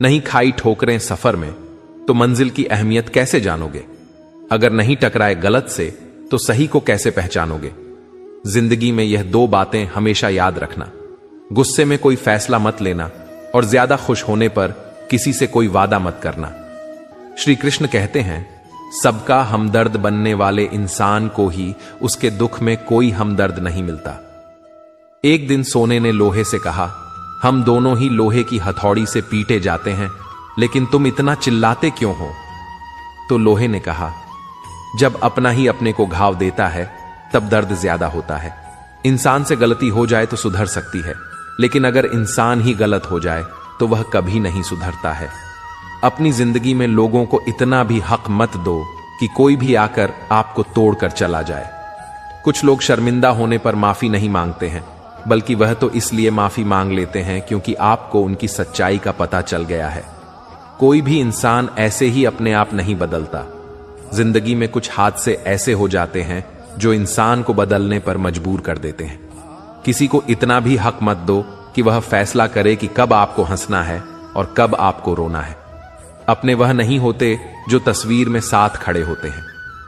नहीं खाई ठोकरें सफर में तो मंजिल की अहमियत कैसे जानोगे? अगर नहीं टकराए गलत से तो सही को कैसे पहचानोगे? जिंदगी में यह दो बातें हमेशा याद रखना, गुस्से में कोई फैसला मत लेना और ज्यादा खुश होने पर किसी से कोई वादा मत करना। श्री कृष्ण कहते हैं, सबका हमदर्द बनने वाले इंसान को ही उसके दुख में कोई हमदर्द नहीं मिलता। एक दिन सोने ने लोहे से कहा, हम दोनों ही लोहे की हथौड़ी से पीटे जाते हैं, लेकिन तुम इतना चिल्लाते क्यों हो? तो लोहे ने कहा, जब अपना ही अपने को घाव देता है तब दर्द ज्यादा होता है। इंसान से गलती हो जाए तो सुधर सकती है, लेकिन अगर इंसान ही गलत हो जाए तो वह कभी नहीं सुधरता है। अपनी जिंदगी में लोगों को इतना भी हक मत दो कि कोई भी आकर आपको तोड़कर चला जाए। कुछ लोग शर्मिंदा होने पर माफी नहीं मांगते हैं, बल्कि वह तो इसलिए माफी मांग लेते हैं क्योंकि आपको उनकी सच्चाई का पता चल गया है। कोई भी इंसान ऐसे ही अपने आप नहीं बदलता। जिंदगी में कुछ हादसे ऐसे हो जाते हैं जो इंसान को बदलने पर मजबूर कर देते हैं। किसी को इतना भी हक मत दो कि वह फैसला करे कि कब आपको हंसना है और कब आपको रोना है। अपने वह नहीं होते जो तस्वीर में साथ खड़े होते हैं,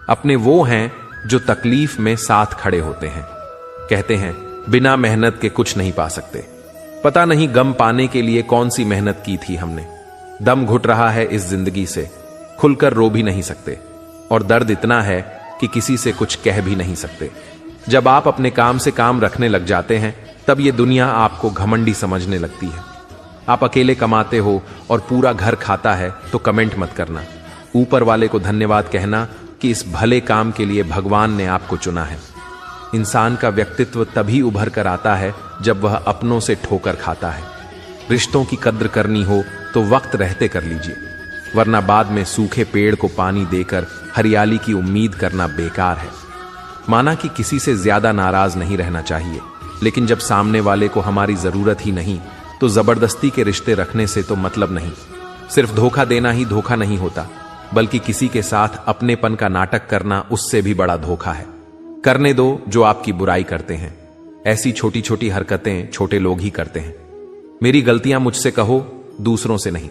अपने वो हैं जो तकलीफ में साथ खड़े होते हैं। कहते हैं, बिना मेहनत के कुछ नहीं पा सकते। पता नहीं गम पाने के लिए कौन सी मेहनत की थी हमने। दम घुट रहा है इस जिंदगी से, खुलकर रो भी नहीं सकते, और दर्द इतना है कि किसी से कुछ कह भी नहीं सकते। जब आप अपने काम से काम रखने लग जाते हैं तब ये दुनिया आपको घमंडी समझने लगती है। आप अकेले कमाते हो और पूरा घर खाता है तो कमेंट मत करना। ऊपर वाले को धन्यवाद कहना कि इस भले काम के लिए भगवान ने आपको चुना है। इंसान का व्यक्तित्व तभी उभर कर आता है जब वह अपनों से ठोकर खाता है। रिश्तों की कद्र करनी हो तो वक्त रहते कर लीजिए, वरना बाद में सूखे पेड़ को पानी देकर हरियाली की उम्मीद करना बेकार है। माना कि किसी से ज्यादा नाराज नहीं रहना चाहिए, लेकिन जब सामने वाले को हमारी जरूरत ही नहीं तो जबरदस्ती के रिश्ते रखने से तो मतलब नहीं। सिर्फ धोखा देना ही धोखा नहीं होता, बल्कि किसी के साथ अपनेपन का नाटक करना उससे भी बड़ा धोखा है। करने दो जो आपकी बुराई करते हैं। ऐसी छोटी छोटी हरकतें छोटे लोग ही करते हैं। मेरी गलतियां मुझसे कहो, दूसरों से नहीं,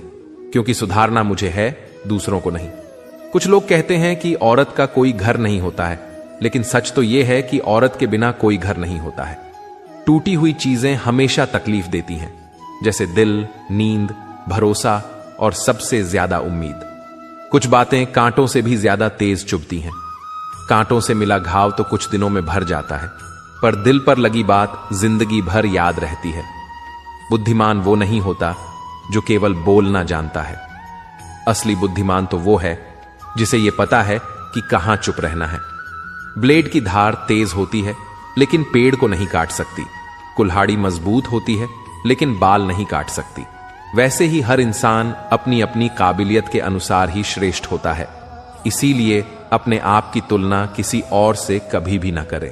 क्योंकि सुधारना मुझे है, दूसरों को नहीं। कुछ लोग कहते हैं कि औरत का कोई घर नहीं होता है, लेकिन सच तो यह है कि औरत के बिना कोई घर नहीं होता है। टूटी हुई चीजें हमेशा तकलीफ देती हैं, जैसे दिल, नींद, भरोसा और सबसे ज्यादा उम्मीद। कुछ बातें कांटों से भी ज्यादा तेज चुभती हैं। कांटों से मिला घाव तो कुछ दिनों में भर जाता है, पर दिल पर लगी बात जिंदगी भर याद रहती है। बुद्धिमान वो नहीं होता जो केवल बोलना जानता है। असली बुद्धिमान तो वो है जिसे ये पता है कि कहां चुप रहना है। ब्लेड की धार तेज होती है, लेकिन पेड़ को नहीं काट सकती। कुल्हाड़ी मजबूत होती है, लेकिन बाल नहीं काट सकती। वैसे ही हर इंसान अपनी अपनी काबिलियत के अनुसार ही श्रेष्ठ होता है। इसीलिए अपने आप की तुलना किसी और से कभी भी ना करें।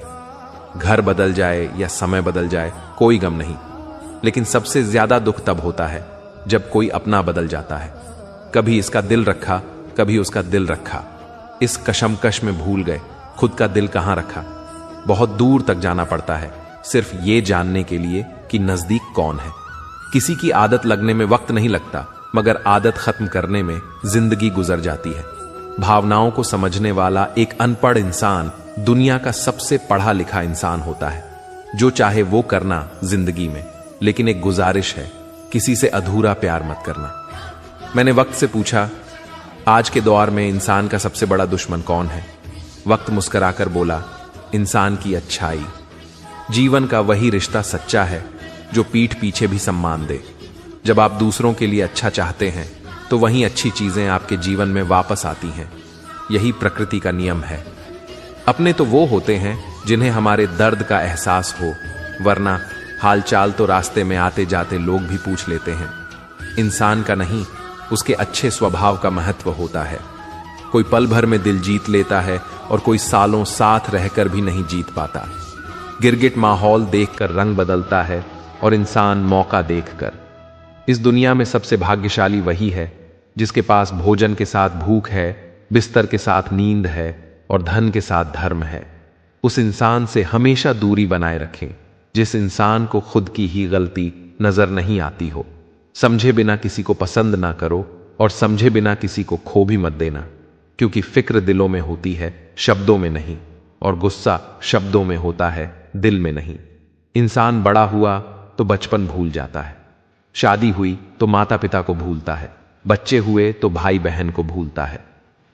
घर बदल जाए या समय बदल जाए कोई गम नहीं, लेकिन सबसे ज्यादा दुख तब होता है जब कोई अपना बदल जाता है। कभी इसका दिल रखा, कभी उसका दिल रखा, इस कशमकश में भूल गए खुद का दिल कहां रखा। बहुत दूर तक जाना पड़ता है सिर्फ ये जानने के लिए कि नजदीक कौन है। किसी की आदत लगने में वक्त नहीं लगता, मगर आदत खत्म करने में जिंदगी गुजर जाती है। भावनाओं को समझने वाला एक अनपढ़ इंसान दुनिया का सबसे पढ़ा लिखा इंसान होता है। जो चाहे वो करना जिंदगी में, लेकिन एक गुजारिश है, किसी से अधूरा प्यार मत करना। मैंने वक्त से पूछा, आज के दौर में इंसान का सबसे बड़ा दुश्मन कौन है? वक्त मुस्कुराकर बोला, इंसान की अच्छाई। जीवन का वही रिश्ता सच्चा है जो पीठ पीछे भी सम्मान दे। जब आप दूसरों के लिए अच्छा चाहते हैं तो वहीं अच्छी चीजें आपके जीवन में वापस आती हैं। यही प्रकृति का नियम है। अपने तो वो होते हैं जिन्हें हमारे दर्द का एहसास हो, वरना हालचाल तो रास्ते में आते जाते लोग भी पूछ लेते हैं। इंसान का नहीं, उसके अच्छे स्वभाव का महत्व होता है। कोई पल भर में दिल जीत लेता है और कोई सालों साथ रहकर भी नहीं जीत पाता। गिरगिट माहौल देखकर रंग बदलता है और इंसान मौका देखकर। इस दुनिया में सबसे भाग्यशाली वही है जिसके पास भोजन के साथ भूख है, बिस्तर के साथ नींद है और धन के साथ धर्म है। उस इंसान से हमेशा दूरी बनाए रखें जिस इंसान को खुद की ही गलती नजर नहीं आती हो। समझे बिना किसी को पसंद ना करो और समझे बिना किसी को खो भी मत देना, क्योंकि फिक्र दिलों में होती है, शब्दों में नहीं, और गुस्सा शब्दों में होता है, दिल में नहीं। इंसान बड़ा हुआ तो बचपन भूल जाता है, शादी हुई तो माता पिता को भूलता है, बच्चे हुए तो भाई बहन को भूलता है,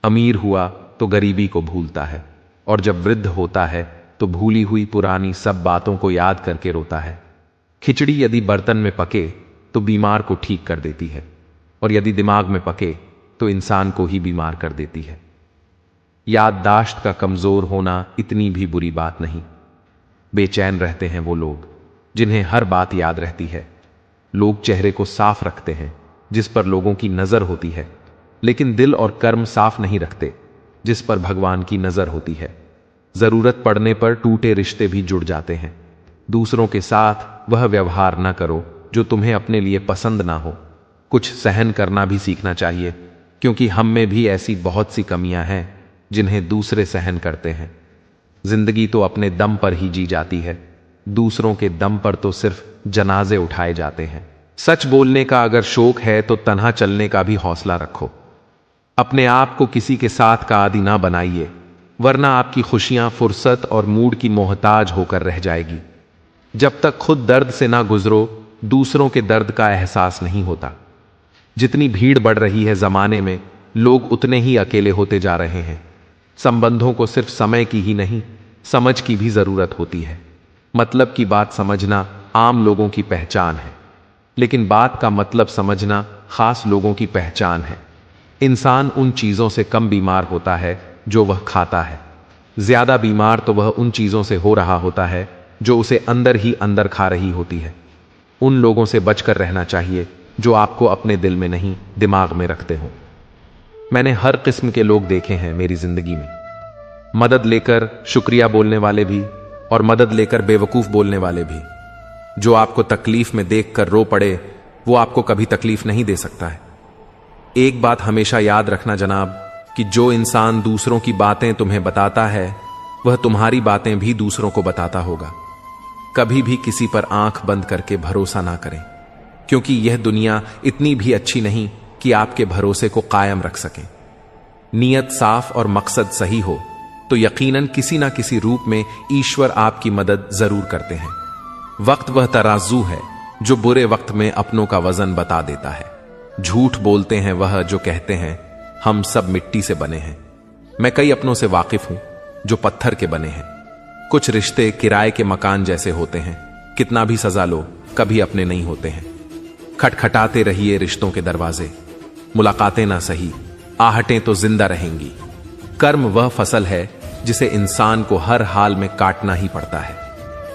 अमीर हुआ तो गरीबी को भूलता है, और जब वृद्ध होता है तो भूली हुई पुरानी सब बातों को याद करके रोता है। खिचड़ी यदि बर्तन में पके तो बीमार को ठीक कर देती है, और यदि दिमाग में पके तो इंसान को ही बीमार कर देती है। याददाश्त का कमजोर होना इतनी भी बुरी बात नहीं। बेचैन रहते हैं वो लोग जिन्हें हर बात याद रहती है। लोग चेहरे को साफ रखते हैं जिस पर लोगों की नजर होती है, लेकिन दिल और कर्म साफ नहीं रखते जिस पर भगवान की नजर होती है। जरूरत पड़ने पर टूटे रिश्ते भी जुड़ जाते हैं। दूसरों के साथ वह व्यवहार न करो जो तुम्हें अपने लिए पसंद ना हो। कुछ सहन करना भी सीखना चाहिए, क्योंकि हम में भी ऐसी बहुत सी कमियां हैं जिन्हें दूसरे सहन करते हैं। जिंदगी तो अपने दम पर ही जी जाती है, दूसरों के दम पर तो सिर्फ जनाजे उठाए जाते हैं। सच बोलने का अगर शौक है तो तन्हा चलने का भी हौसला रखो। अपने आप को किसी के साथ का आदी ना बनाइए, वरना आपकी खुशियां फुर्सत और मूड की मोहताज होकर रह जाएगी। जब तक खुद दर्द से ना गुजरो, दूसरों के दर्द का एहसास नहीं होता। जितनी भीड़ बढ़ रही है जमाने में, लोग उतने ही अकेले होते जा रहे हैं। संबंधों को सिर्फ समय की ही नहीं, समझ की भी जरूरत होती है। मतलब की बात समझना आम लोगों की पहचान है, लेकिन बात का मतलब समझना खास लोगों की पहचान है। इंसान उन चीजों से कम बीमार होता है जो वह खाता है। ज्यादा बीमार तो वह उन चीजों से हो रहा होता है जो उसे अंदर ही अंदर खा रही होती है। उन लोगों से बचकर रहना चाहिए जो आपको अपने दिल में नहीं, दिमाग में रखते हो। मैंने हर किस्म के लोग देखे हैं मेरी जिंदगी में। मदद लेकर शुक्रिया बोलने वाले भी, और मदद लेकर बेवकूफ बोलने वाले भी। जो आपको तकलीफ में देखकर रो पड़े, वो आपको कभी तकलीफ नहीं दे सकता है। एक बात हमेशा याद रखना जनाब, कि जो इंसान दूसरों की बातें तुम्हें बताता है, वह तुम्हारी बातें भी दूसरों को बताता होगा। कभी भी किसी पर आंख बंद करके भरोसा ना करें, क्योंकि यह दुनिया इतनी भी अच्छी नहीं कि आपके भरोसे को कायम रख सकें। नीयत साफ और मकसद सही हो तो यकीनन किसी ना किसी रूप में ईश्वर आपकी मदद जरूर करते हैं। वक्त वह तराजू है जो बुरे वक्त में अपनों का वजन बता देता है। झूठ बोलते हैं वह जो कहते हैं हम सब मिट्टी से बने हैं। मैं कई अपनों से वाकिफ हूं जो पत्थर के बने हैं। कुछ रिश्ते किराए के मकान जैसे होते हैं, कितना भी सजा लो कभी अपने नहीं होते हैं। खटखटाते रहिए रिश्तों के दरवाजे, मुलाकातें ना सही, आहटें तो जिंदा रहेंगी। कर्म वह फसल है जिसे इंसान को हर हाल में काटना ही पड़ता है।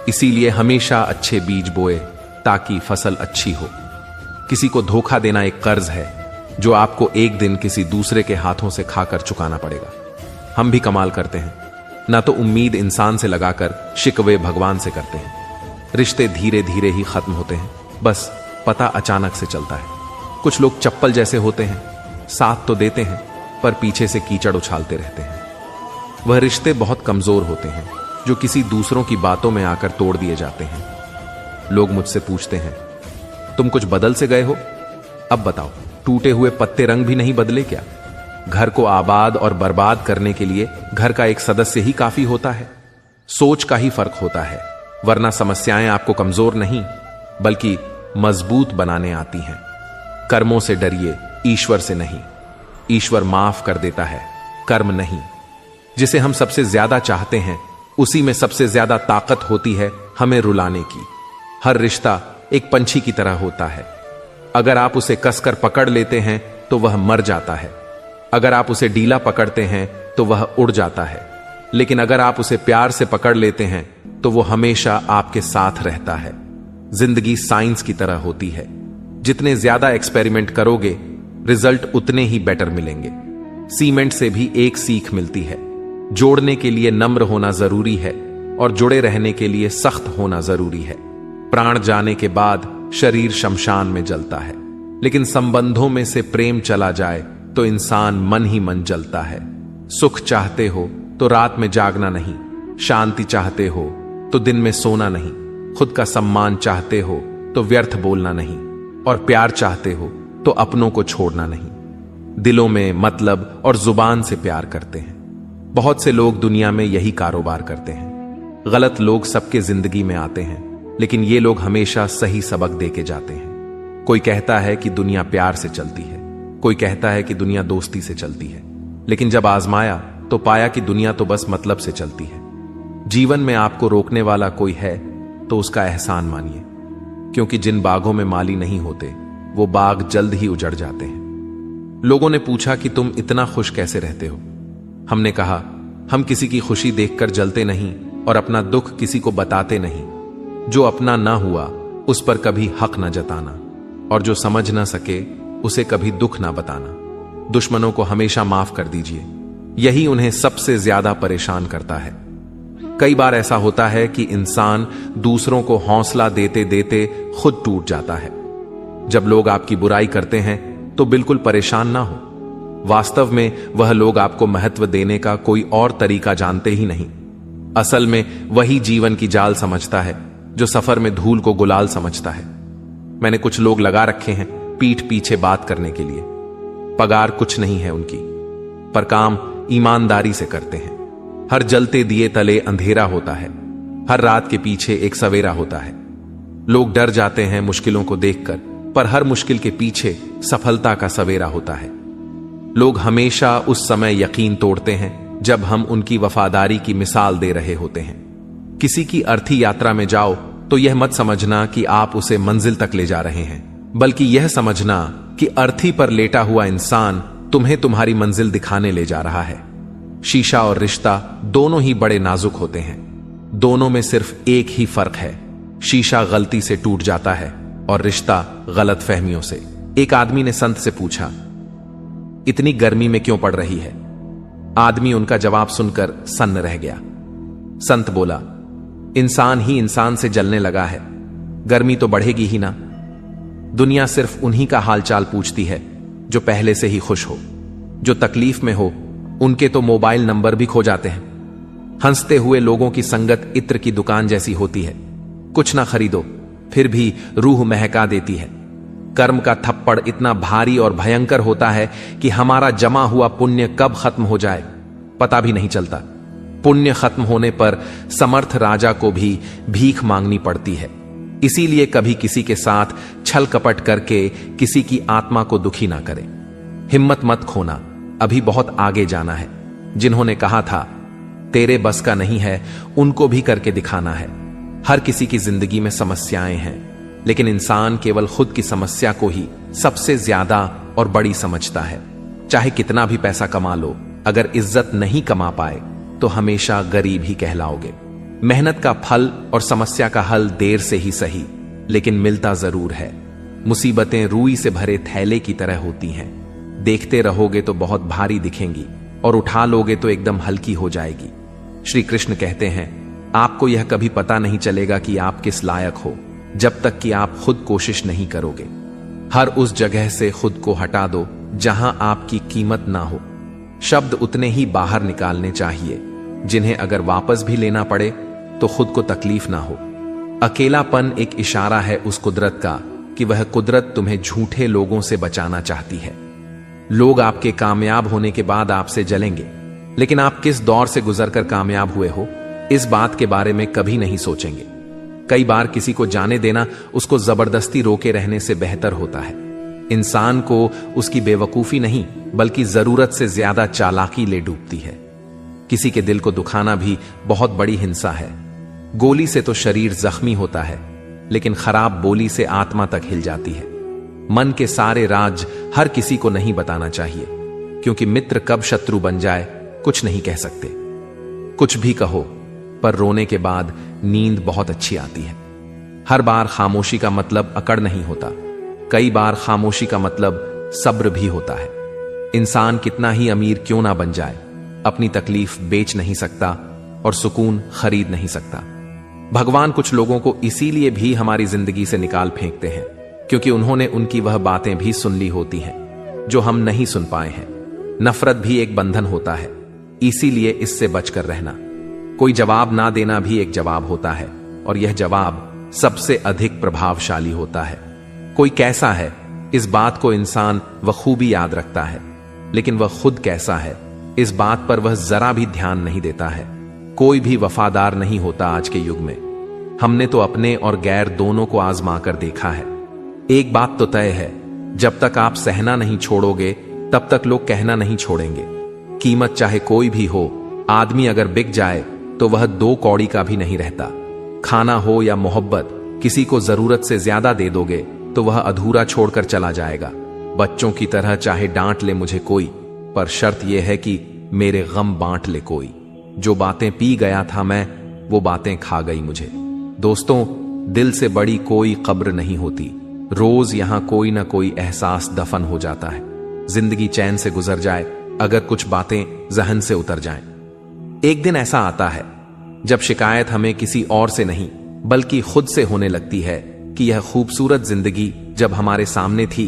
इसीलिए हमेशा अच्छे बीज बोए ताकि फसल अच्छी हो। किसी को धोखा देना एक कर्ज है जो आपको एक दिन किसी दूसरे के हाथों से खाकर चुकाना पड़ेगा। हम भी कमाल करते हैं, ना तो उम्मीद इंसान से लगाकर शिकवे भगवान से करते हैं। रिश्ते धीरे धीरे ही खत्म होते हैं, बस पता अचानक से चलता है। कुछ लोग चप्पल जैसे होते हैं, साथ तो देते हैं पर पीछे से कीचड़ उछालते रहते हैं। वह रिश्ते बहुत कमजोर होते हैं जो किसी दूसरों की बातों में आकर तोड़ दिए जाते हैं। लोग मुझसे पूछते हैं तुम कुछ बदल से गए हो? अब बताओ, टूटे हुए पत्ते रंग भी नहीं बदले क्या? घर को आबाद और बर्बाद करने के लिए घर का एक सदस्य ही काफी होता है। सोच का ही फर्क होता है, वरना समस्याएं आपको कमजोर नहीं बल्कि मजबूत बनाने आती हैं। कर्मों से डरिए, ईश्वर से नहीं। ईश्वर माफ कर देता है, कर्म नहीं। जिसे हम सबसे ज्यादा चाहते हैं उसी में सबसे ज्यादा ताकत होती है हमें रुलाने की। हर रिश्ता एक पंछी की तरह होता है। अगर आप उसे कसकर पकड़ लेते हैं तो वह मर जाता है। अगर आप उसे ढीला पकड़ते हैं तो वह उड़ जाता है। लेकिन अगर आप उसे प्यार से पकड़ लेते हैं तो वो हमेशा आपके साथ रहता है। जिंदगी साइंस की तरह होती है। जितने ज्यादा एक्सपेरिमेंट करोगे रिजल्ट उतने ही बेटर मिलेंगे। सीमेंट से भी एक सीख मिलती है, जोड़ने के लिए नम्र होना जरूरी है और जुड़े रहने के लिए सख्त होना जरूरी है। प्राण जाने के बाद शरीर शमशान में जलता है, लेकिन संबंधों में से प्रेम चला जाए तो इंसान मन ही मन जलता है। सुख चाहते हो तो रात में जागना नहीं, शांति चाहते हो तो दिन में सोना नहीं, खुद का सम्मान चाहते हो तो व्यर्थ बोलना नहीं, और प्यार चाहते हो तो अपनों को छोड़ना नहीं। दिलों में मतलब और जुबान से प्यार करते हैं। बहुत से लोग दुनिया में यही कारोबार करते हैं। गलत लोग सबके जिंदगी में आते हैं, लेकिन ये लोग हमेशा सही सबक दे के जाते हैं। कोई कहता है कि दुनिया प्यार से चलती है, कोई कहता है कि दुनिया दोस्ती से चलती है, लेकिन जब आजमाया तो पाया कि दुनिया तो बस मतलब से चलती है। जीवन में आपको रोकने वाला कोई है तो उसका एहसान मानिए, क्योंकि जिन बागों में माली नहीं होते वो बाग जल्द ही उजड़ जाते हैं। लोगों ने पूछा कि तुम इतना खुश कैसे रहते हो? हमने कहा, हम किसी की खुशी देखकर जलते नहीं और अपना दुख किसी को बताते नहीं। जो अपना ना हुआ उस पर कभी हक न जताना, और जो समझ ना सके उसे कभी दुख ना बताना। दुश्मनों को हमेशा माफ कर दीजिए, यही उन्हें सबसे ज्यादा परेशान करता है। कई बार ऐसा होता है कि इंसान दूसरों को हौसला देते देते खुद टूट जाता है। जब लोग आपकी बुराई करते हैं तो बिल्कुल परेशान ना हो। वास्तव में वह लोग आपको महत्व देने का कोई और तरीका जानते ही नहीं। असल में वही जीवन की जाल समझता है जो सफर में धूल को गुलाल समझता है। मैंने कुछ लोग लगा रखे हैं पीठ पीछे बात करने के लिए। पगार कुछ नहीं है उनकी, पर काम ईमानदारी से करते हैं। हर जलते दिए तले अंधेरा होता है, हर रात के पीछे एक सवेरा होता है। लोग डर जाते हैं मुश्किलों को देखकर, पर हर मुश्किल के पीछे सफलता का सवेरा होता है। लोग हमेशा उस समय यकीन तोड़ते हैं जब हम उनकी वफादारी की मिसाल दे रहे होते हैं। किसी की अर्थी यात्रा में जाओ तो यह मत समझना कि आप उसे मंजिल तक ले जा रहे हैं, बल्कि यह समझना कि अर्थी पर लेटा हुआ इंसान तुम्हें तुम्हारी मंजिल दिखाने ले जा रहा है। शीशा और रिश्ता दोनों ही बड़े नाजुक होते हैं। दोनों में सिर्फ एक ही फर्क है, शीशा गलती से टूट जाता है और रिश्ता गलत फहमियों से। एक आदमी ने संत से पूछा, इतनी गर्मी में क्यों पड़ रही है? आदमी उनका जवाब सुनकर सन्न रह गया। संत बोला, इंसान ही इंसान से जलने लगा है, गर्मी तो बढ़ेगी ही ना। दुनिया सिर्फ उन्हीं का हालचाल पूछती है जो पहले से ही खुश हो। जो तकलीफ में हो उनके तो मोबाइल नंबर भी खो जाते हैं। हंसते हुए लोगों की संगत इत्र की दुकान जैसी होती है, कुछ ना खरीदो फिर भी रूह महका देती है। कर्म का थप्पड़ इतना भारी और भयंकर होता है कि हमारा जमा हुआ पुण्य कब खत्म हो जाए पता भी नहीं चलता। पुण्य खत्म होने पर समर्थ राजा को भी भीख मांगनी पड़ती है। इसीलिए कभी किसी के साथ छल कपट करके किसी की आत्मा को दुखी ना करें। हिम्मत मत खोना, अभी बहुत आगे जाना है। जिन्होंने कहा था तेरे बस का नहीं है, उनको भी करके दिखाना है। हर किसी की जिंदगी में समस्याएं हैं, लेकिन इंसान केवल खुद की समस्या को ही सबसे ज्यादा और बड़ी समझता है। चाहे कितना भी पैसा कमा लो, अगर इज्जत नहीं कमा पाए तो हमेशा गरीब ही कहलाओगे। मेहनत का फल और समस्या का हल देर से ही सही, लेकिन मिलता जरूर है। मुसीबतें रुई से भरे थैले की तरह होती हैं। देखते रहोगे तो बहुत भारी दिखेंगी और उठा लोगे तो एकदम हल्की हो जाएगी। श्री कृष्ण कहते हैं, आपको यह कभी पता नहीं चलेगा कि आप किस लायक हो जब तक कि आप खुद कोशिश नहीं करोगे। हर उस जगह से खुद को हटा दो जहां आपकी कीमत ना हो। शब्द उतने ही बाहर निकालने चाहिए जिन्हें अगर वापस भी लेना पड़े तो खुद को तकलीफ ना हो। अकेलापन एक इशारा है उस कुदरत का कि वह कुदरत तुम्हें झूठे लोगों से बचाना चाहती है। लोग आपके कामयाब होने के बाद आपसे जलेंगे, लेकिन आप किस दौर से गुजरकर कामयाब हुए हो इस बात के बारे में कभी नहीं सोचेंगे। कई बार किसी को जाने देना उसको जबरदस्ती रोके रहने से बेहतर होता है। इंसान को उसकी बेवकूफी नहीं बल्कि जरूरत से ज्यादा चालाकी ले डूबती है। किसी के दिल को दुखाना भी बहुत बड़ी हिंसा है। गोली से तो शरीर जख्मी होता है, लेकिन खराब बोली से आत्मा तक हिल जाती है। मन के सारे राज हर किसी को नहीं बताना चाहिए, क्योंकि मित्र कब शत्रु बन जाए कुछ नहीं कह सकते। कुछ भी कहो, पर रोने के बाद नींद बहुत अच्छी आती है। हर बार खामोशी का मतलब अकड़ नहीं होता, कई बार खामोशी का मतलब सब्र भी होता है। इंसान कितना ही अमीर क्यों ना बन जाए, अपनी तकलीफ बेच नहीं सकता और सुकून खरीद नहीं सकता। भगवान कुछ लोगों को इसीलिए भी हमारी जिंदगी से निकाल फेंकते हैं क्योंकि उन्होंने उनकी वह बातें भी सुन ली होती हैं जो हम नहीं सुन पाए हैं। नफरत भी एक बंधन होता है, इसीलिए इससे बचकर रहना। कोई जवाब ना देना भी एक जवाब होता है, और यह जवाब सबसे अधिक प्रभावशाली होता है। कोई कैसा है, इस बात को इंसान बखूबी याद रखता है, लेकिन वह खुद कैसा है, इस बात पर वह जरा भी ध्यान नहीं देता है। कोई भी वफादार नहीं होता आज के युग में। हमने तो अपने और गैर दोनों को आजमा कर देखा है। एक बात तो तय है, जब तक आप सहना नहीं छोड़ोगे तब तक लोग कहना नहीं छोड़ेंगे। कीमत चाहे कोई भी हो, आदमी अगर बिक जाए तो वह 2 कौड़ी का भी नहीं रहता। खाना हो या मोहब्बत, किसी को जरूरत से ज्यादा दे दोगे तो वह अधूरा छोड़कर चला जाएगा। बच्चों की तरह चाहे डांट ले मुझे कोई, पर शर्त यह है कि मेरे गम बांट ले कोई। जो बातें पी गया था मैं, वो बातें खा गई मुझे। दोस्तों, दिल से बड़ी कोई कब्र नहीं होती। रोज यहां कोई ना कोई एहसास दफन हो जाता है। जिंदगी चैन से गुजर जाए अगर कुछ बातें जहन से उतर जाएं। एक दिन ऐसा आता है जब शिकायत हमें किसी और से नहीं बल्कि खुद से होने लगती है कि यह खूबसूरत जिंदगी जब हमारे सामने थी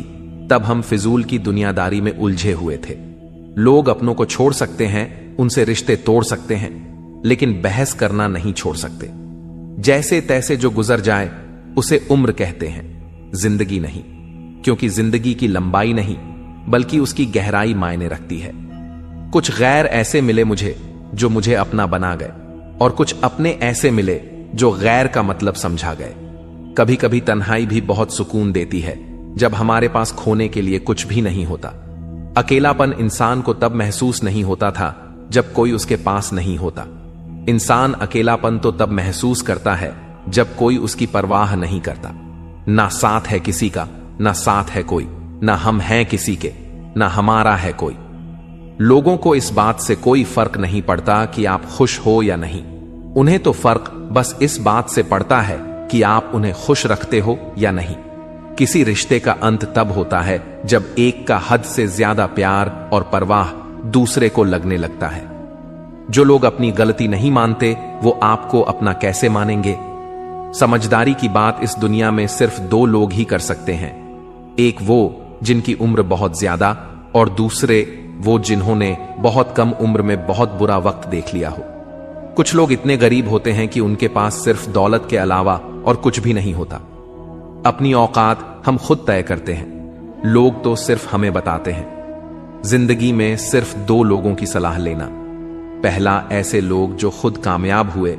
तब हम फिजूल की दुनियादारी में उलझे हुए थे। लोग अपनों को छोड़ सकते हैं, उनसे रिश्ते तोड़ सकते हैं, लेकिन बहस करना नहीं छोड़ सकते। जैसे तैसे जो गुजर जाए उसे उम्र कहते हैं, जिंदगी नहीं। क्योंकि जिंदगी की लंबाई नहीं बल्कि उसकी गहराई मायने रखती है। कुछ गैर ऐसे मिले मुझे जो मुझे अपना बना गए, और कुछ अपने ऐसे मिले जो गैर का मतलब समझा गए। कभी कभी तन्हाई भी बहुत सुकून देती है, जब हमारे पास खोने के लिए कुछ भी नहीं होता। अकेलापन इंसान को तब महसूस नहीं होता था जब कोई उसके पास नहीं होता। इंसान अकेलापन तो तब महसूस करता है जब कोई उसकी परवाह नहीं करता। ना साथ है किसी का, ना साथ है कोई, ना हम हैं किसी के, ना हमारा है कोई। लोगों को इस बात से कोई फर्क नहीं पड़ता कि आप खुश हो या नहीं। उन्हें तो फर्क बस इस बात से पड़ता है कि आप उन्हें खुश रखते हो या नहीं। किसी रिश्ते का अंत तब होता है जब एक का हद से ज्यादा प्यार और परवाह दूसरे को लगने लगता है। जो लोग अपनी गलती नहीं मानते वो आपको अपना कैसे मानेंगे? समझदारी की बात इस दुनिया में सिर्फ 2 लोग ही कर सकते हैं। एक वो जिनकी उम्र बहुत ज्यादा, और दूसरे वो जिन्होंने बहुत कम उम्र में बहुत बुरा वक्त देख लिया हो। कुछ लोग इतने गरीब होते हैं कि उनके पास सिर्फ दौलत के अलावा और कुछ भी नहीं होता। अपनी औकात हम खुद तय करते हैं, लोग तो सिर्फ हमें बताते हैं। जिंदगी में सिर्फ 2 लोगों की सलाह लेना। पहला, ऐसे लोग जो खुद कामयाब हुए।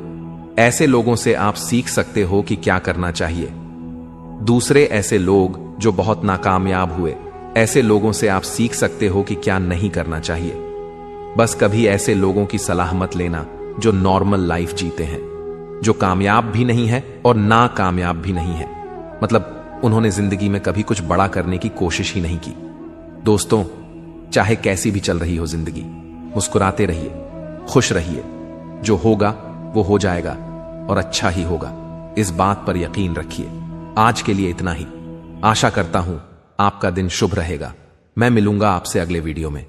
ऐसे लोगों से आप सीख सकते हो कि क्या करना चाहिए। दूसरे, ऐसे लोग जो बहुत नाकामयाब हुए। ऐसे लोगों से आप सीख सकते हो कि क्या नहीं करना चाहिए। बस कभी ऐसे लोगों की सलाह मत लेना जो नॉर्मल लाइफ जीते हैं, जो कामयाब भी नहीं है और ना कामयाब भी नहीं है। मतलब उन्होंने जिंदगी में कभी कुछ बड़ा करने की कोशिश ही नहीं की। दोस्तों, चाहे कैसी भी चल रही हो जिंदगी, मुस्कुराते रहिए, खुश रहिए। जो होगा वो हो जाएगा और अच्छा ही होगा, इस बात पर यकीन रखिए। आज के लिए इतना ही। आशा करता हूं आपका दिन शुभ रहेगा। मैं मिलूंगा आपसे अगले वीडियो में।